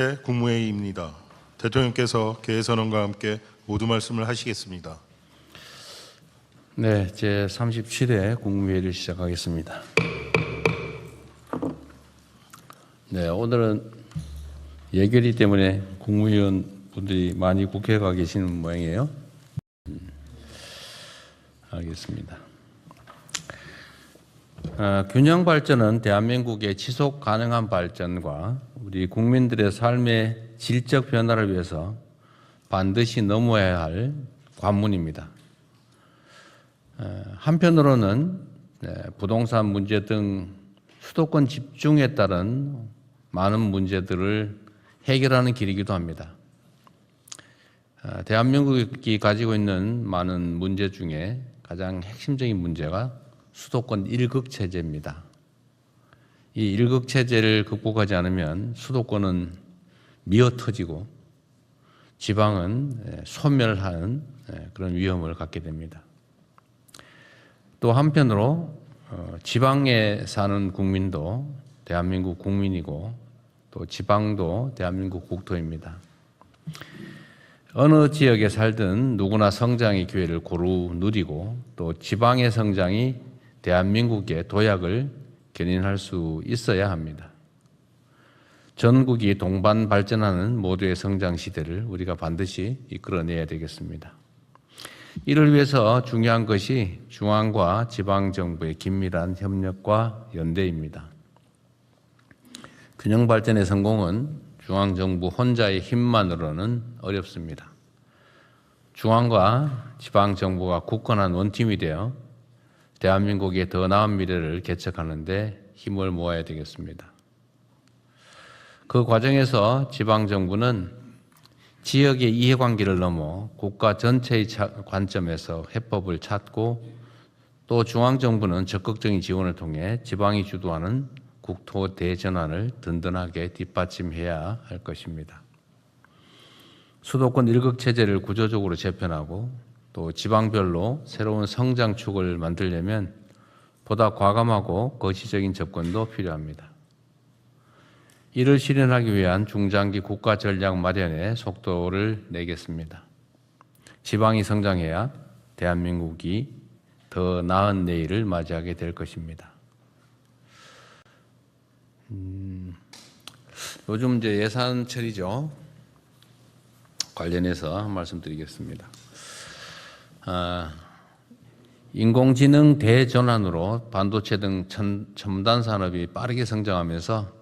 국무회의입니다. 대통령께서 개회선언과 함께 모두 말씀을 하시겠습니다. 네, 제 37회 국무회의를 시작하겠습니다. 네, 오늘은 예결위 때문에 국무위원 분들이 많이 국회에 가 계시는 모양이에요. 알겠습니다. 균형 발전은 대한민국의 지속 가능한 발전과 우리 국민들의 삶의 질적 변화를 위해서 반드시 넘어야 할 관문입니다. 한편으로는 부동산 문제 등 수도권 집중에 따른 많은 문제들을 해결하는 길이기도 합니다. 대한민국이 가지고 있는 많은 문제 중에 가장 핵심적인 문제가 수도권 1극 체제입니다. 이 1극 체제를 극복하지 않으면 수도권은 미어터지고 지방은 소멸하는 그런 위험을 갖게 됩니다. 또 한편으로 지방에 사는 국민도 대한민국 국민이고 또 지방도 대한민국 국토입니다. 어느 지역에 살든 누구나 성장의 기회를 고루 누리고 또 지방의 성장이 대한민국의 도약을 견인할 수 있어야 합니다. 전국이 동반 발전하는 모두의 성장 시대를 우리가 반드시 이끌어내야 되겠습니다. 이를 위해서 중요한 것이 중앙과 지방정부의 긴밀한 협력과 연대입니다. 균형 발전의 성공은 중앙정부 혼자의 힘만으로는 어렵습니다. 중앙과 지방정부가 굳건한 원팀이 되어 대한민국의 더 나은 미래를 개척하는 데 힘을 모아야 되겠습니다. 그 과정에서 지방정부는 지역의 이해관계를 넘어 국가 전체의 관점에서 해법을 찾고 또 중앙정부는 적극적인 지원을 통해 지방이 주도하는 국토 대전환을 든든하게 뒷받침해야 할 것입니다. 수도권 1극 체제를 구조적으로 재편하고 또 지방별로 새로운 성장축을 만들려면 보다 과감하고 거시적인 접근도 필요합니다. 이를 실현하기 위한 중장기 국가 전략 마련에 속도를 내겠습니다. 지방이 성장해야 대한민국이 더 나은 내일을 맞이하게 될 것입니다. 요즘 이제 예산철이죠. 관련해서 한 말씀 드리겠습니다. 인공지능 대전환으로 반도체 등 첨단 산업이 빠르게 성장하면서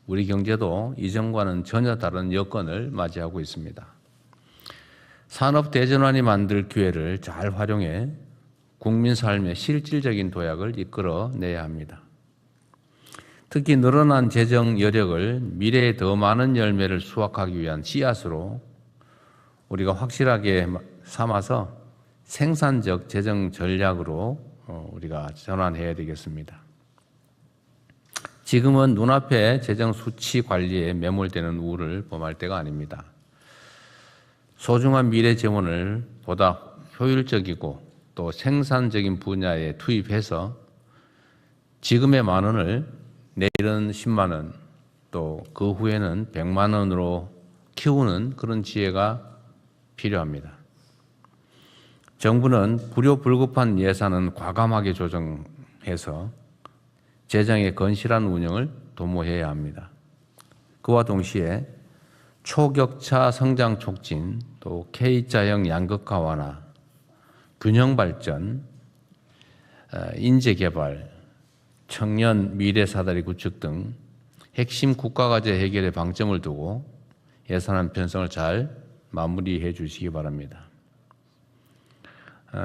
우리 경제도 이전과는 전혀 다른 여건을 맞이하고 있습니다. 산업 대전환이 만들 기회를 잘 활용해 국민 삶의 실질적인 도약을 이끌어내야 합니다. 특히 늘어난 재정 여력을 미래에 더 많은 열매를 수확하기 위한 씨앗으로 우리가 확실하게 삼아서 생산적 재정 전략으로 우리가 전환해야 되겠습니다. 지금은 눈앞에 재정 수치 관리에 매몰되는 우를 범할 때가 아닙니다. 소중한 미래 재원을 보다 효율적이고 또 생산적인 분야에 투입해서 지금의 10,000원을 내일은 10만 원, 또 그 후에는 100만 원으로 키우는 그런 지혜가 필요합니다. 정부는 불효불급한 예산은 과감하게 조정해서 재정의 건실한 운영을 도모해야 합니다. 그와 동시에 초격차 성장 촉진, 또 K자형 양극화 완화, 균형 발전, 인재 개발, 청년 미래 사다리 구축 등 핵심 국가과제 해결에 방점을 두고 예산안 편성을 잘 마무리해 주시기 바랍니다.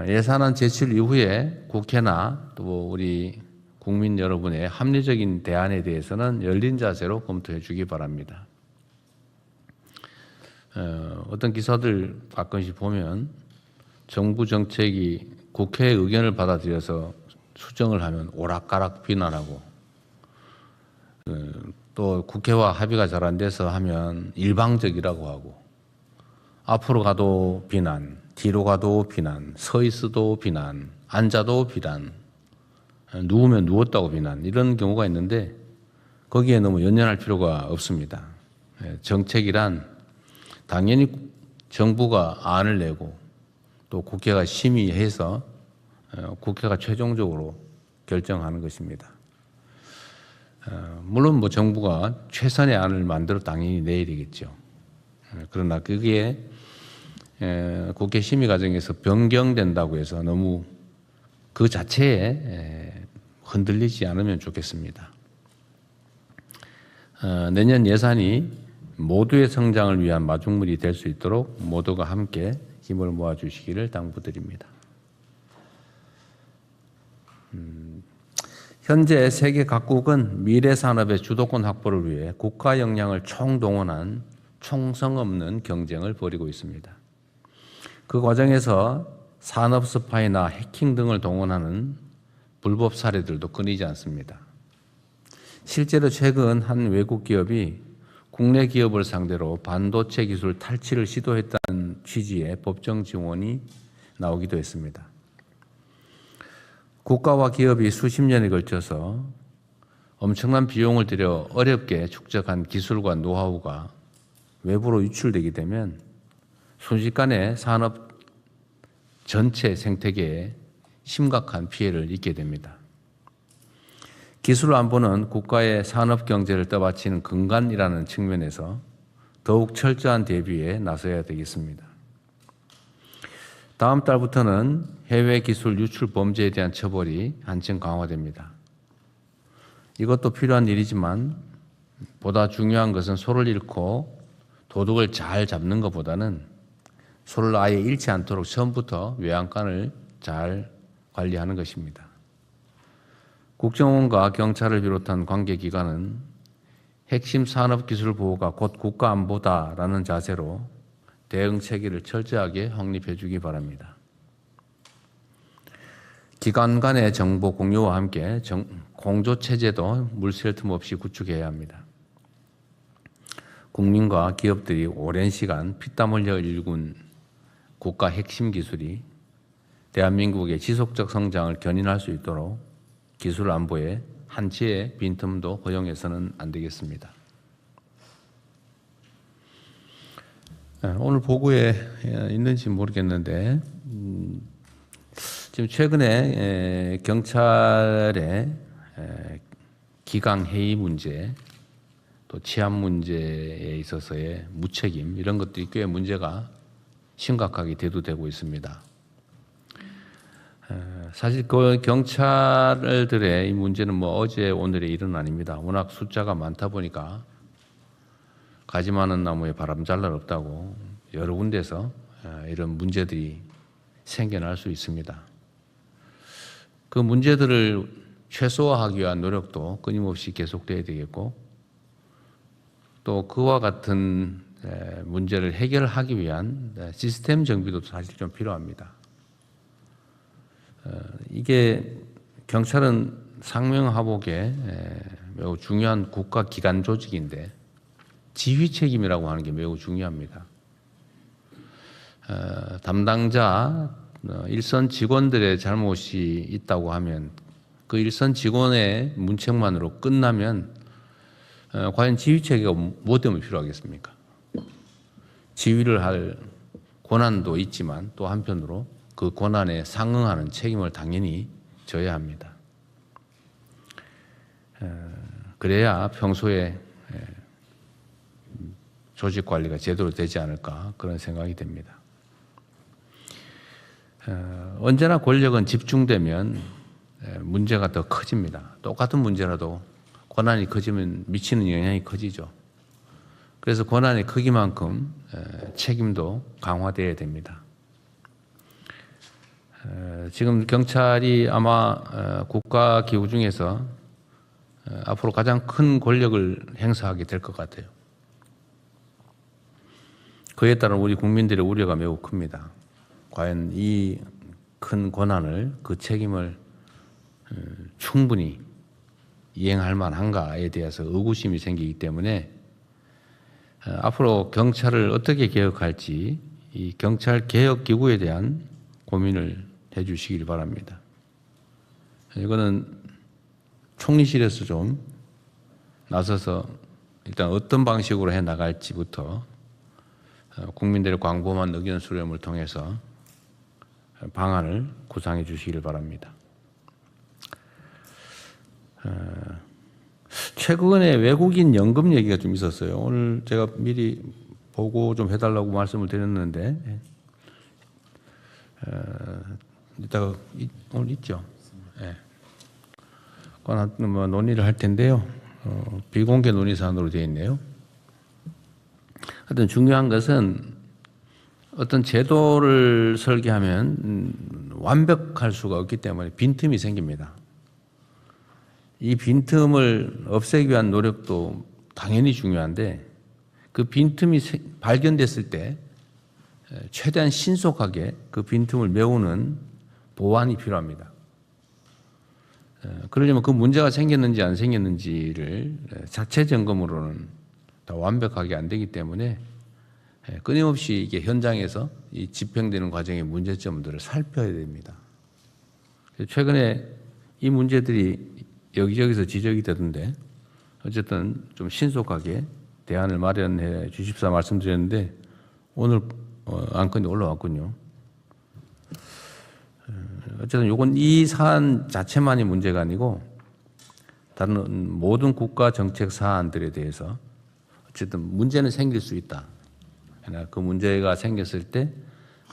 예산안 제출 이후에 국회나 또 우리 국민 여러분의 합리적인 대안에 대해서는 열린 자세로 검토해 주기 바랍니다. 어떤 기사들 가끔씩 보면 정부 정책이 국회의 의견을 받아들여서 수정을 하면 오락가락 비난하고 또 국회와 합의가 잘 안 돼서 하면 일방적이라고 하고 앞으로 가도 비난, 뒤로 가도 비난, 서 있어도 비난, 앉아도 비난, 누우면 누웠다고 비난 이런 경우가 있는데 거기에 너무 연연할 필요가 없습니다. 정책이란 당연히 정부가 안을 내고 또 국회가 심의해서 국회가 최종적으로 결정하는 것입니다. 물론 뭐 정부가 최선의 안을 만들어 당연히 내야 되겠죠. 그러나 그게 국회 심의 과정에서 변경된다고 해서 너무 그 자체에 흔들리지 않으면 좋겠습니다. 내년 예산이 모두의 성장을 위한 마중물이 될 수 있도록 모두가 함께 힘을 모아주시기를 당부드립니다. 현재 세계 각국은 미래 산업의 주도권 확보를 위해 국가 역량을 총동원한 총성 없는 경쟁을 벌이고 있습니다. 그 과정에서 산업 스파이나 해킹 등을 동원하는 불법 사례들도 끊이지 않습니다. 실제로 최근 한 외국 기업이 국내 기업을 상대로 반도체 기술 탈취를 시도했다는 취지의 법정 지원이 나오기도 했습니다. 국가와 기업이 수십 년에 걸쳐서 엄청난 비용을 들여 어렵게 축적한 기술과 노하우가 외부로 유출되게 되면 순식간에 산업 전체 생태계에 심각한 피해를 입게 됩니다. 기술 안보는 국가의 산업 경제를 떠받치는 근간이라는 측면에서 더욱 철저한 대비에 나서야 되겠습니다. 다음 달부터는 해외 기술 유출 범죄에 대한 처벌이 한층 강화됩니다. 이것도 필요한 일이지만 보다 중요한 것은 소를 잃고 도둑을 잘 잡는 것보다는 소를 아예 잃지 않도록 처음부터 외양간을 잘 관리하는 것입니다. 국정원과 경찰을 비롯한 관계기관은 핵심 산업기술 보호가 곧 국가안보다라는 자세로 대응 체계를 철저하게 확립해 주기 바랍니다. 기관 간의 정보 공유와 함께 공조체제도 물샐 틈 없이 구축해야 합니다. 국민과 기업들이 오랜 시간 피땀 흘려 일군 국가 핵심 기술이 대한민국의 지속적 성장을 견인할 수 있도록 기술 안보에 한치의 빈틈도 허용해서는 안 되겠습니다. 오늘 보고에 있는지 모르겠는데 지금 최근에 경찰의 기강 해이 문제 또 치안 문제에 있어서의 무책임 이런 것들이 꽤 문제가 심각하게 대두되고 있습니다. 사실 그 경찰들의 이 문제는 뭐 어제 오늘의 일은 아닙니다. 워낙 숫자가 많다 보니까 가지 많은 나무에 바람 잘 날 없다고 여러 군데서 이런 문제들이 생겨날 수 있습니다. 그 문제들을 최소화하기 위한 노력도 끊임없이 계속돼야 되겠고 또 그와 같은 문제를 해결하기 위한 시스템 정비도 사실 좀 필요합니다. 이게 경찰은 상명하복의 매우 중요한 국가 기관 조직인데 지휘 책임이라고 하는 게 매우 중요합니다. 담당자 일선 직원들의 잘못이 있다고 하면 그 일선 직원의 문책만으로 끝나면 과연 지휘 체계가 뭐 때문에 필요하겠습니까? 지휘를 할 권한도 있지만 또 한편으로 그 권한에 상응하는 책임을 당연히 져야 합니다. 그래야 평소에 조직 관리가 제대로 되지 않을까 그런 생각이 됩니다. 언제나 권력은 집중되면 문제가 더 커집니다. 똑같은 문제라도 권한이 커지면 미치는 영향이 커지죠. 그래서 권한의 크기만큼 책임도 강화되어야 됩니다. 지금 경찰이 아마 국가기구 중에서 앞으로 가장 큰 권력을 행사하게 될 것 같아요. 그에 따른 우리 국민들의 우려가 매우 큽니다. 과연 이 큰 권한을 그 책임을 충분히 이행할 만한가에 대해서 의구심이 생기기 때문에 앞으로 경찰을 어떻게 개혁할지 이 경찰 개혁 기구에 대한 고민을 해주시길 바랍니다. 이거는 총리실에서 좀 나서서 일단 어떤 방식으로 해 나갈지부터 국민들의 광범한 의견 수렴을 통해서 방안을 구상해 주시기를 바랍니다. 최근에 외국인 연금 얘기가 좀 있었어요. 오늘 제가 미리 보고 좀 해달라고 말씀을 드렸는데 이따가 오늘 있죠. 네. 뭐 논의를 할 텐데요. 비공개 논의 사안으로 되어 있네요. 하여튼 중요한 것은 어떤 제도를 설계하면 완벽할 수가 없기 때문에 빈틈이 생깁니다. 이 빈틈을 없애기 위한 노력도 당연히 중요한데 그 빈틈이 발견됐을 때 최대한 신속하게 그 빈틈을 메우는 보완이 필요합니다. 그러려면 그 문제가 생겼는지 안 생겼는지를 자체 점검으로는 다 완벽하게 안 되기 때문에 끊임없이 이게 현장에서 이 집행되는 과정의 문제점들을 살펴야 됩니다. 최근에 이 문제들이 여기저기서 지적이 되던데 어쨌든 좀 신속하게 대안을 마련해 주십사 말씀드렸는데 오늘 안건이 올라왔군요. 어쨌든 요건 이 사안 자체만이 문제가 아니고 다른 모든 국가 정책 사안들에 대해서 어쨌든 문제는 생길 수 있다. 그러나 그 문제가 생겼을 때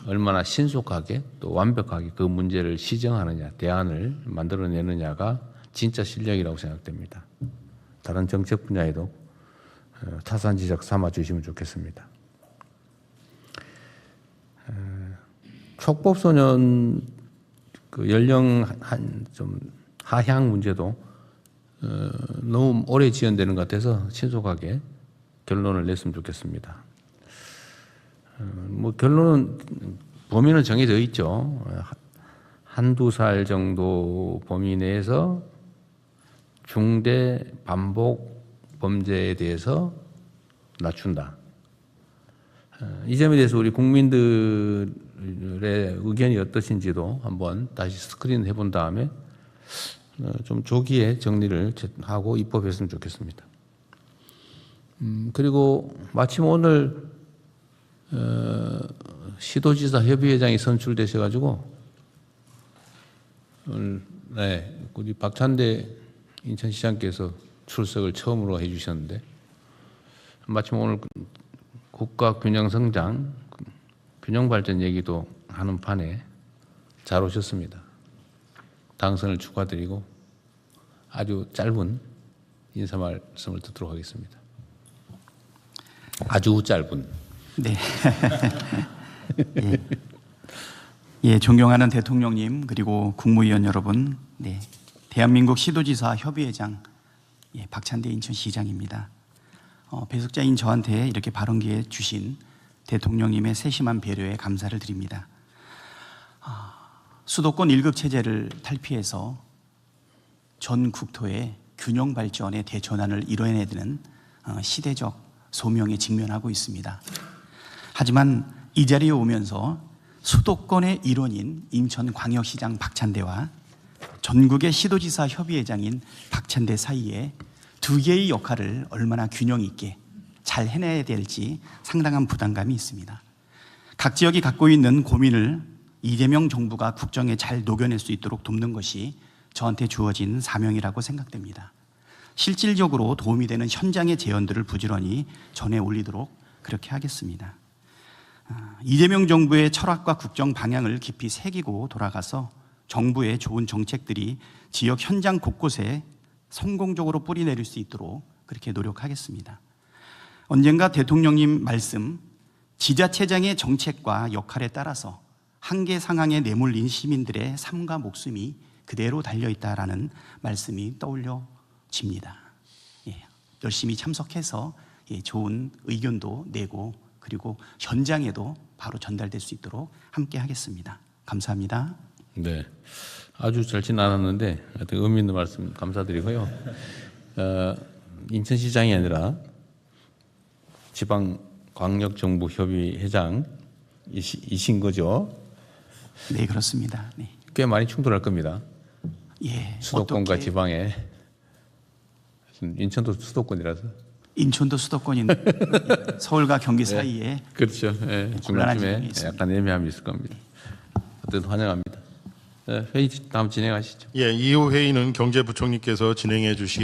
얼마나 신속하게 또 완벽하게 그 문제를 시정하느냐, 대안을 만들어내느냐가 진짜 실력이라고 생각됩니다. 다른 정책 분야에도 타산지적 삼아 주시면 좋겠습니다. 촉법소년 그 연령 좀 하향 문제도 너무 오래 지연되는 것 같아서 신속하게 결론을 냈으면 좋겠습니다. 뭐 결론은 범위는 정해져 있죠. 한두 살 정도 범위 내에서 중대 반복 범죄에 대해서 낮춘다. 이 점에 대해서 우리 국민들의 의견이 어떠신지도 한번 다시 스크린 해본 다음에 좀 조기에 정리를 하고 입법했으면 좋겠습니다. 그리고 마침 오늘 시도지사 협의회장이 선출되셔가지고 오늘 우리 박찬대 인천시장께서 출석을 처음으로 해주셨는데 마침 오늘 국가 균형 성장, 균형 발전 얘기도 하는 판에 잘 오셨습니다. 당선을 축하드리고 아주 짧은 인사 말씀을 듣도록 하겠습니다. 아주 짧은. 네. 예, 존경하는 대통령님 그리고 국무위원 여러분, 네, 대한민국 시도지사 협의회장 박찬대 인천시장입니다. 배석자인 저한테 이렇게 발언 기회 주신 대통령님의 세심한 배려에 감사를 드립니다. 수도권 1급 체제를 탈피해서 전 국토의 균형 발전의 대전환을 이뤄내야 되는 시대적 소명에 직면하고 있습니다. 하지만 이 자리에 오면서 수도권의 일원인 인천광역시장 박찬대와 전국의 시도지사 협의회장인 박찬대 사이에 두 개의 역할을 얼마나 균형 있게 잘 해내야 될지 상당한 부담감이 있습니다. 각 지역이 갖고 있는 고민을 이재명 정부가 국정에 잘 녹여낼 수 있도록 돕는 것이 저한테 주어진 사명이라고 생각됩니다. 실질적으로 도움이 되는 현장의 제언들을 부지런히 전해 올리도록 그렇게 하겠습니다. 이재명 정부의 철학과 국정 방향을 깊이 새기고 돌아가서 정부의 좋은 정책들이 지역 현장 곳곳에 성공적으로 뿌리내릴 수 있도록 그렇게 노력하겠습니다. 언젠가 대통령님 말씀, 지자체장의 정책과 역할에 따라서 한계 상황에 내몰린 시민들의 삶과 목숨이 그대로 달려있다라는 말씀이 떠올려집니다. 열심히 참석해서 좋은 의견도 내고 그리고 현장에도 바로 전달될 수 있도록 함께 하겠습니다. 감사합니다. 네, 아주 짧진 않았는데 하여튼 의미 있는 말씀 감사드리고요. 인천시장이 아니라 지방광역정부협의회장이신 거죠? 네, 그렇습니다. 네. 꽤 많이 충돌할 겁니다. 예, 수도권과 어떻게... 지방에. 인천도 수도권이라서 인천도 수도권인데 서울과 경기 사이에 그렇죠. 예, 곤란한 중간쯤에 지점이 있습니다. 약간 애매함이 있을 겁니다. 어쨌든 환영합니다. 회의 다음 진행하시죠. 예, 이후 회의는 경제부총리께서 진행해 주시겠습니다.